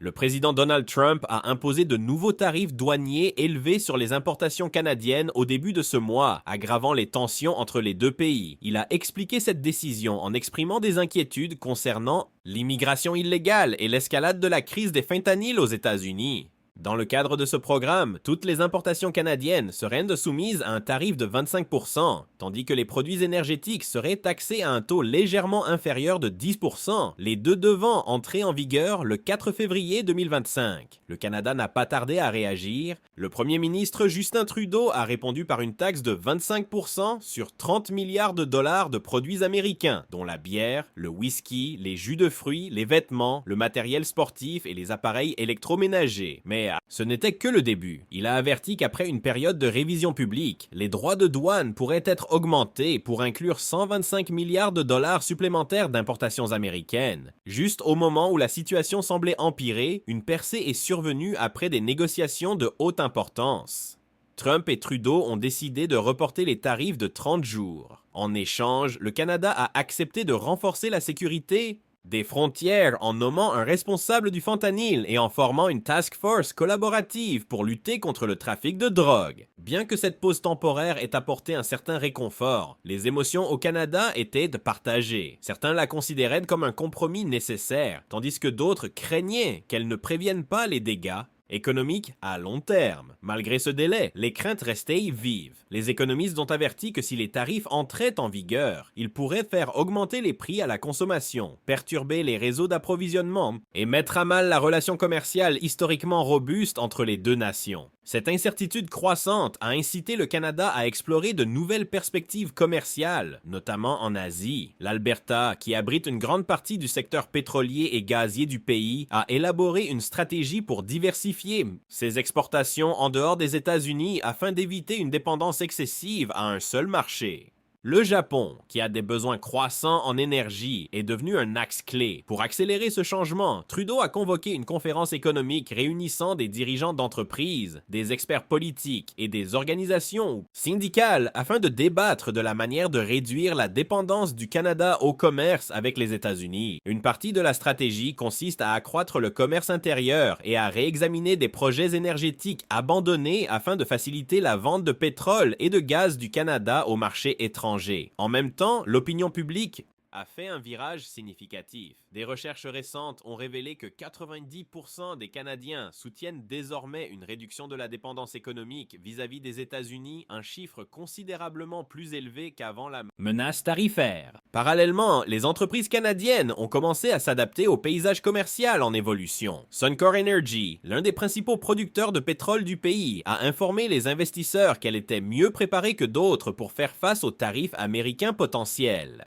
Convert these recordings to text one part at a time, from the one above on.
Le président Donald Trump a imposé de nouveaux tarifs douaniers élevés sur les importations canadiennes au début de ce mois, aggravant les tensions entre les deux pays. Il a expliqué cette décision en exprimant des inquiétudes concernant l'immigration illégale et l'escalade de la crise des fentanyls aux États-Unis. Dans le cadre de ce programme, toutes les importations canadiennes seraient soumises à un tarif de 25%, tandis que les produits énergétiques seraient taxés à un taux légèrement inférieur de 10%, les deux devant entrer en vigueur le 4 février 2025. Le Canada n'a pas tardé à réagir. Le premier ministre Justin Trudeau a répondu par une taxe de 25% sur 30 milliards de dollars de produits américains, dont la bière, le whisky, les jus de fruits, les vêtements, le matériel sportif et les appareils électroménagers. Mais ce n'était que le début. Il a averti qu'après une période de révision publique, les droits de douane pourraient être augmentés pour inclure 125 milliards de dollars supplémentaires d'importations américaines. Juste au moment où la situation semblait empirer, une percée est survenue après des négociations de haute importance. Trump et Trudeau ont décidé de reporter les tarifs de 30 jours. En échange, le Canada a accepté de renforcer la sécurité des frontières en nommant un responsable du fentanyl et en formant une task force collaborative pour lutter contre le trafic de drogue. Bien que cette pause temporaire ait apporté un certain réconfort, les émotions au Canada étaient partagées. Certains la considéraient comme un compromis nécessaire, tandis que d'autres craignaient qu'elle ne prévienne pas les dégâts économique à long terme. Malgré ce délai, les craintes restaient vives. Les économistes ont averti que si les tarifs entraient en vigueur, ils pourraient faire augmenter les prix à la consommation, perturber les réseaux d'approvisionnement et mettre à mal la relation commerciale historiquement robuste entre les deux nations. Cette incertitude croissante a incité le Canada à explorer de nouvelles perspectives commerciales, notamment en Asie. L'Alberta, qui abrite une grande partie du secteur pétrolier et gazier du pays, a élaboré une stratégie pour diversifier ses exportations en dehors des États-Unis afin d'éviter une dépendance excessive à un seul marché. Le Japon, qui a des besoins croissants en énergie, est devenu un axe clé. Pour accélérer ce changement, Trudeau a convoqué une conférence économique réunissant des dirigeants d'entreprises, des experts politiques et des organisations syndicales afin de débattre de la manière de réduire la dépendance du Canada au commerce avec les États-Unis. Une partie de la stratégie consiste à accroître le commerce intérieur et à réexaminer des projets énergétiques abandonnés afin de faciliter la vente de pétrole et de gaz du Canada au marché étranger. En même temps, l'opinion publique a fait un virage significatif. Des recherches récentes ont révélé que 90% des Canadiens soutiennent désormais une réduction de la dépendance économique vis-à-vis des États-Unis, un chiffre considérablement plus élevé qu'avant la menace tarifaire. Parallèlement, les entreprises canadiennes ont commencé à s'adapter au paysage commercial en évolution. Suncor Energy, l'un des principaux producteurs de pétrole du pays, a informé les investisseurs qu'elle était mieux préparée que d'autres pour faire face aux tarifs américains potentiels.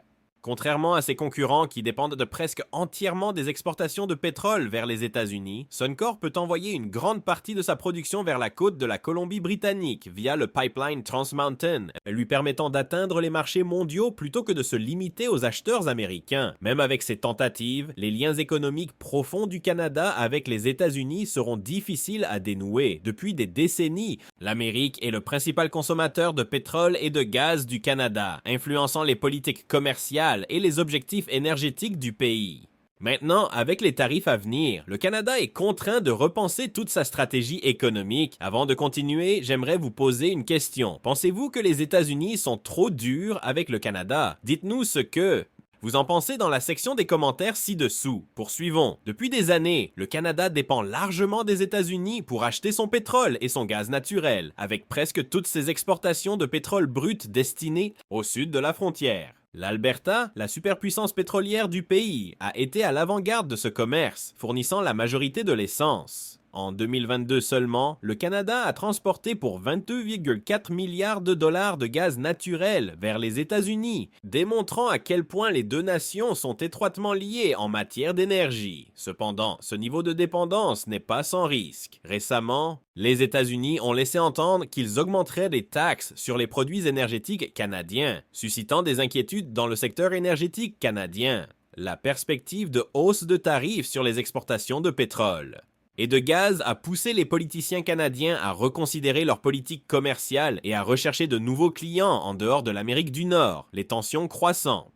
Contrairement à ses concurrents qui dépendent de presque entièrement des exportations de pétrole vers les États-Unis, Suncor peut envoyer une grande partie de sa production vers la côte de la Colombie-Britannique via le pipeline Trans Mountain, lui permettant d'atteindre les marchés mondiaux plutôt que de se limiter aux acheteurs américains. Même avec ces tentatives, les liens économiques profonds du Canada avec les États-Unis seront difficiles à dénouer. Depuis des décennies, l'Amérique est le principal consommateur de pétrole et de gaz du Canada, influençant les politiques commerciales et les objectifs énergétiques du pays. Maintenant, avec les tarifs à venir, le Canada est contraint de repenser toute sa stratégie économique. Avant de continuer, j'aimerais vous poser une question. Pensez-vous que les États-Unis sont trop durs avec le Canada? Dites-nous ce que vous en pensez dans la section des commentaires ci-dessous. Poursuivons. Depuis des années, le Canada dépend largement des États-Unis pour acheter son pétrole et son gaz naturel, avec presque toutes ses exportations de pétrole brut destinées au sud de la frontière. L'Alberta, la superpuissance pétrolière du pays, a été à l'avant-garde de ce commerce, fournissant la majorité de l'essence. En 2022 seulement, le Canada a transporté pour 22,4 milliards de dollars de gaz naturel vers les États-Unis, démontrant à quel point les deux nations sont étroitement liées en matière d'énergie. Cependant, ce niveau de dépendance n'est pas sans risque. Récemment, les États-Unis ont laissé entendre qu'ils augmenteraient les taxes sur les produits énergétiques canadiens, suscitant des inquiétudes dans le secteur énergétique canadien. La perspective de hausse de tarifs sur les exportations de pétrole et de gaz a poussé les politiciens canadiens à reconsidérer leur politique commerciale et à rechercher de nouveaux clients en dehors de l'Amérique du Nord, les tensions croissant.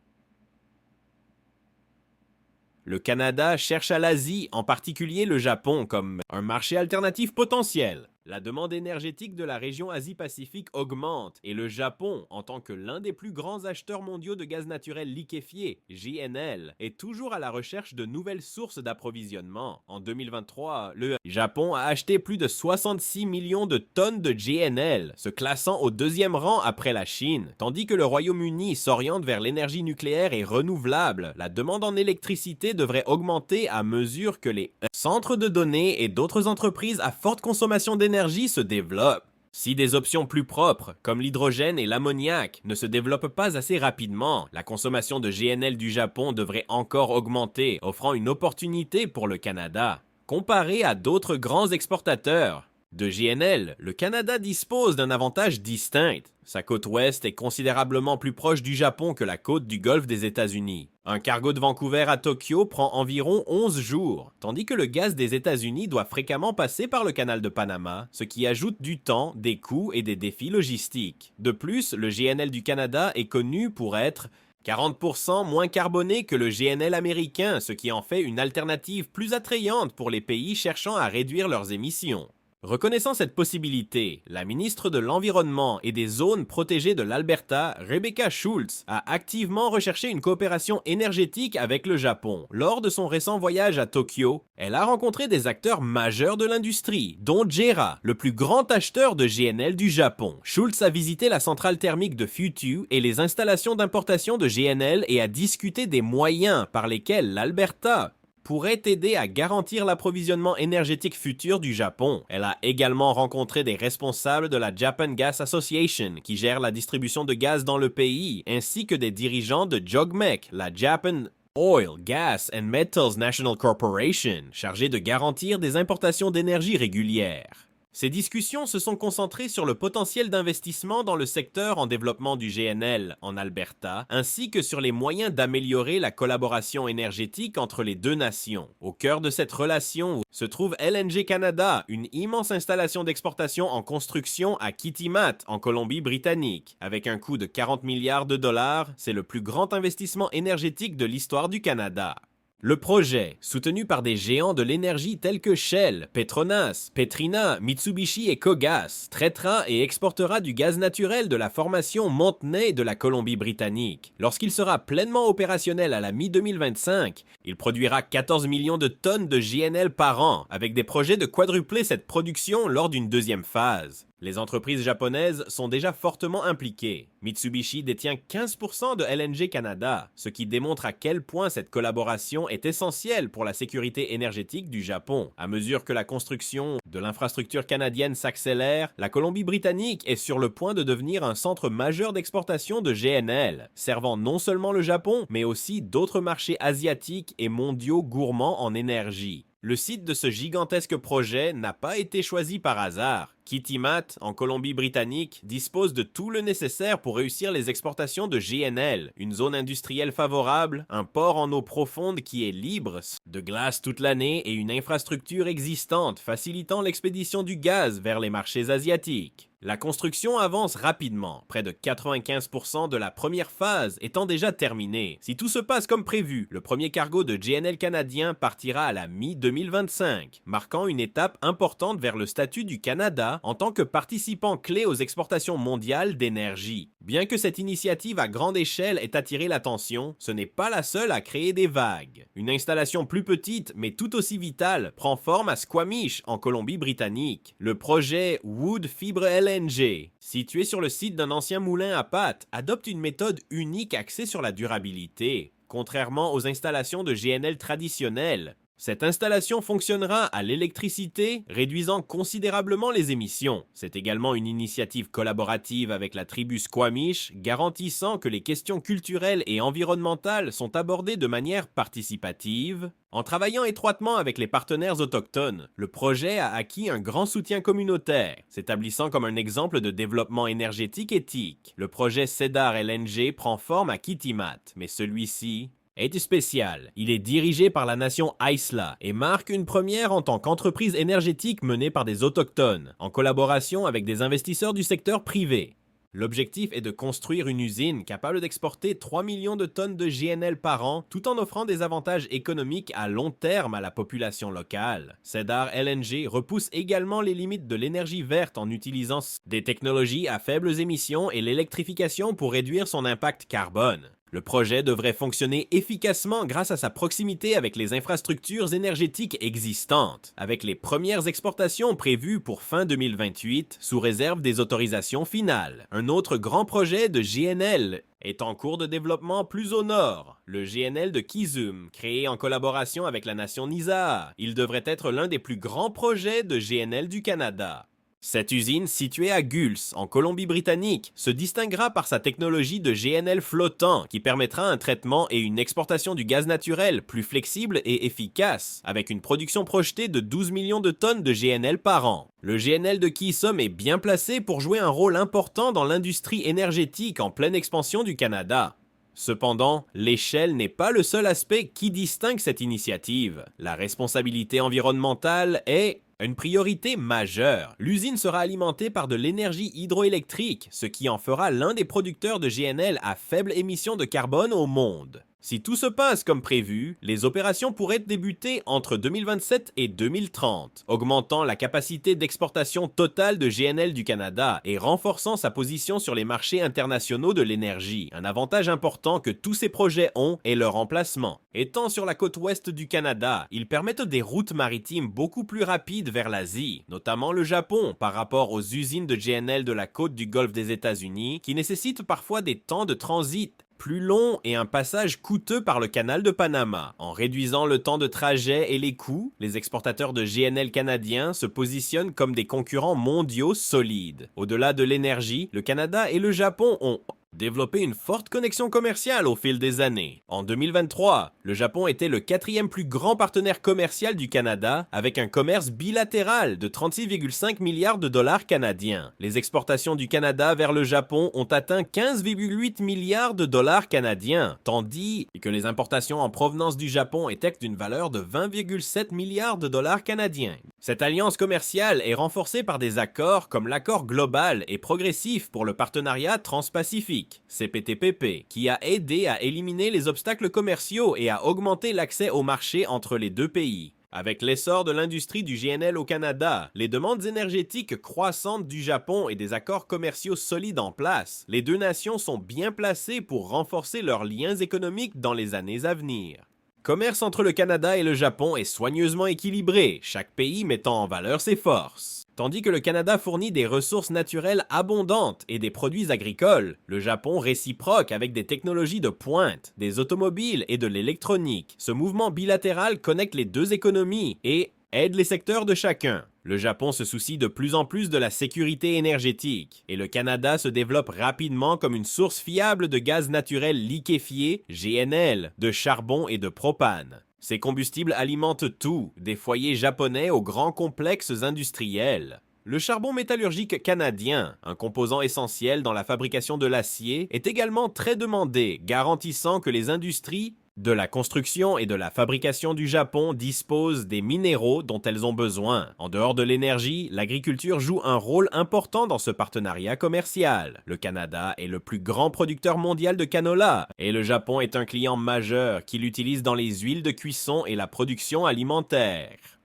Le Canada cherche à l'Asie, en particulier le Japon, comme un marché alternatif potentiel. La demande énergétique de la région Asie-Pacifique augmente et le Japon, en tant que l'un des plus grands acheteurs mondiaux de gaz naturel liquéfié, JNL, est toujours à la recherche de nouvelles sources d'approvisionnement. En 2023, le Japon a acheté plus de 66 millions de tonnes de JNL, se classant au deuxième rang après la Chine, tandis que le Royaume-Uni s'oriente vers l'énergie nucléaire et renouvelable. La demande en électricité devrait augmenter à mesure que les centres de données et d'autres entreprises à forte consommation d'énergie se développent. Si des options plus propres, comme l'hydrogène et l'ammoniac, ne se développent pas assez rapidement, la consommation de GNL du Japon devrait encore augmenter, offrant une opportunité pour le Canada. Comparé à d'autres grands exportateurs de GNL, le Canada dispose d'un avantage distinct. Sa côte ouest est considérablement plus proche du Japon que la côte du Golfe des États-Unis. Un cargo de Vancouver à Tokyo prend environ 11 jours, tandis que le gaz des États-Unis doit fréquemment passer par le canal de Panama, ce qui ajoute du temps, des coûts et des défis logistiques. De plus, le GNL du Canada est connu pour être 40% moins carboné que le GNL américain, ce qui en fait une alternative plus attrayante pour les pays cherchant à réduire leurs émissions. Reconnaissant cette possibilité, la ministre de l'Environnement et des zones protégées de l'Alberta, Rebecca Schultz, a activement recherché une coopération énergétique avec le Japon. Lors de son récent voyage à Tokyo, elle a rencontré des acteurs majeurs de l'industrie, dont JERA, le plus grand acheteur de GNL du Japon. Schultz a visité la centrale thermique de Futu et les installations d'importation de GNL et a discuté des moyens par lesquels l'Alberta pourrait aider à garantir l'approvisionnement énergétique futur du Japon. Elle a également rencontré des responsables de la Japan Gas Association, qui gère la distribution de gaz dans le pays, ainsi que des dirigeants de JOGMEC, la Japan Oil, Gas and Metals National Corporation, chargée de garantir des importations d'énergie régulières. Ces discussions se sont concentrées sur le potentiel d'investissement dans le secteur en développement du GNL en Alberta, ainsi que sur les moyens d'améliorer la collaboration énergétique entre les deux nations. Au cœur de cette relation se trouve LNG Canada, une immense installation d'exportation en construction à Kitimat, en Colombie-Britannique. Avec un coût de 40 milliards de dollars, c'est le plus grand investissement énergétique de l'histoire du Canada. Le projet, soutenu par des géants de l'énergie tels que Shell, Petronas, Petrina, Mitsubishi et Kogas, traitera et exportera du gaz naturel de la formation Montney de la Colombie-Britannique. Lorsqu'il sera pleinement opérationnel à la mi-2025, il produira 14 millions de tonnes de GNL par an, avec des projets de quadrupler cette production lors d'une deuxième phase. Les entreprises japonaises sont déjà fortement impliquées. Mitsubishi détient 15% de LNG Canada, ce qui démontre à quel point cette collaboration est essentielle pour la sécurité énergétique du Japon. À mesure que la construction de l'infrastructure canadienne s'accélère, la Colombie-Britannique est sur le point de devenir un centre majeur d'exportation de GNL, servant non seulement le Japon, mais aussi d'autres marchés asiatiques et mondiaux gourmands en énergie. Le site de ce gigantesque projet n'a pas été choisi par hasard. Kitimat, en Colombie-Britannique, dispose de tout le nécessaire pour réussir les exportations de GNL, une zone industrielle favorable, un port en eau profonde qui est libre de glace toute l'année et une infrastructure existante facilitant l'expédition du gaz vers les marchés asiatiques. La construction avance rapidement, près de 95% de la première phase étant déjà terminée. Si tout se passe comme prévu, le premier cargo de GNL canadien partira à la mi-2025, marquant une étape importante vers le statut du Canada en tant que participant clé aux exportations mondiales d'énergie. Bien que cette initiative à grande échelle ait attiré l'attention, ce n'est pas la seule à créer des vagues. Une installation plus petite, mais tout aussi vitale, prend forme à Squamish, en Colombie-Britannique. Le projet Wood Fibre LNG, situé sur le site d'un ancien moulin à pâte, adopte une méthode unique axée sur la durabilité. Contrairement aux installations de GNL traditionnelles, cette installation fonctionnera à l'électricité, réduisant considérablement les émissions. C'est également une initiative collaborative avec la tribu Squamish, garantissant que les questions culturelles et environnementales sont abordées de manière participative. En travaillant étroitement avec les partenaires autochtones, le projet a acquis un grand soutien communautaire, s'établissant comme un exemple de développement énergétique éthique. Le projet Cedar LNG prend forme à Kitimat, mais celui-ci est spécial. Il est dirigé par la nation Haisla et marque une première en tant qu'entreprise énergétique menée par des autochtones, en collaboration avec des investisseurs du secteur privé. L'objectif est de construire une usine capable d'exporter 3 millions de tonnes de GNL par an, tout en offrant des avantages économiques à long terme à la population locale. Cedar LNG repousse également les limites de l'énergie verte en utilisant des technologies à faibles émissions et l'électrification pour réduire son impact carbone. Le projet devrait fonctionner efficacement grâce à sa proximité avec les infrastructures énergétiques existantes, avec les premières exportations prévues pour fin 2028 sous réserve des autorisations finales. Un autre grand projet de GNL est en cours de développement plus au nord, le GNL de Kizum, créé en collaboration avec la nation Nizaha. Il devrait être l'un des plus grands projets de GNL du Canada. Cette usine, située à Gulls, en Colombie-Britannique, se distinguera par sa technologie de GNL flottant qui permettra un traitement et une exportation du gaz naturel plus flexible et efficace, avec une production projetée de 12 millions de tonnes de GNL par an. Le GNL de Keesum est bien placé pour jouer un rôle important dans l'industrie énergétique en pleine expansion du Canada. Cependant, l'échelle n'est pas le seul aspect qui distingue cette initiative. La responsabilité environnementale est une priorité majeure. L'usine sera alimentée par de l'énergie hydroélectrique, ce qui en fera l'un des producteurs de GNL à faible émission de carbone au monde. Si tout se passe comme prévu, les opérations pourraient débuter entre 2027 et 2030, augmentant la capacité d'exportation totale de GNL du Canada et renforçant sa position sur les marchés internationaux de l'énergie. Un avantage important que tous ces projets ont est leur emplacement. Étant sur la côte ouest du Canada, ils permettent des routes maritimes beaucoup plus rapides vers l'Asie, notamment le Japon, par rapport aux usines de GNL de la côte du Golfe des États-Unis, qui nécessitent parfois des temps de transit plus long et un passage coûteux par le canal de Panama. En réduisant le temps de trajet et les coûts, les exportateurs de GNL canadiens se positionnent comme des concurrents mondiaux solides. Au-delà de l'énergie, le Canada et le Japon ont développé une forte connexion commerciale au fil des années. En 2023, le Japon était le 4e plus grand partenaire commercial du Canada avec un commerce bilatéral de 36,5 milliards de dollars canadiens. Les exportations du Canada vers le Japon ont atteint 15,8 milliards de dollars canadiens, tandis que les importations en provenance du Japon étaient d'une valeur de 20,7 milliards de dollars canadiens. Cette alliance commerciale est renforcée par des accords comme l'accord global et progressif pour le partenariat transpacifique, CPTPP, qui a aidé à éliminer les obstacles commerciaux et à augmenter l'accès au marché entre les deux pays. Avec l'essor de l'industrie du GNL au Canada, les demandes énergétiques croissantes du Japon et des accords commerciaux solides en place, les deux nations sont bien placées pour renforcer leurs liens économiques dans les années à venir. Commerce entre le Canada et le Japon est soigneusement équilibré, chaque pays mettant en valeur ses forces. Tandis que le Canada fournit des ressources naturelles abondantes et des produits agricoles, le Japon réciproque avec des technologies de pointe, des automobiles et de l'électronique. Ce mouvement bilatéral connecte les deux économies et aide les secteurs de chacun. Le Japon se soucie de plus en plus de la sécurité énergétique et le Canada se développe rapidement comme une source fiable de gaz naturel liquéfié, GNL, de charbon et de propane. Ces combustibles alimentent tout, des foyers japonais aux grands complexes industriels. Le charbon métallurgique canadien, un composant essentiel dans la fabrication de l'acier, est également très demandé, garantissant que les industries de la construction et de la fabrication du Japon disposent des minéraux dont elles ont besoin. En dehors de l'énergie, l'agriculture joue un rôle important dans ce partenariat commercial. Le Canada est le plus grand producteur mondial de canola et le Japon est un client majeur qui l'utilise dans les huiles de cuisson et la production alimentaire.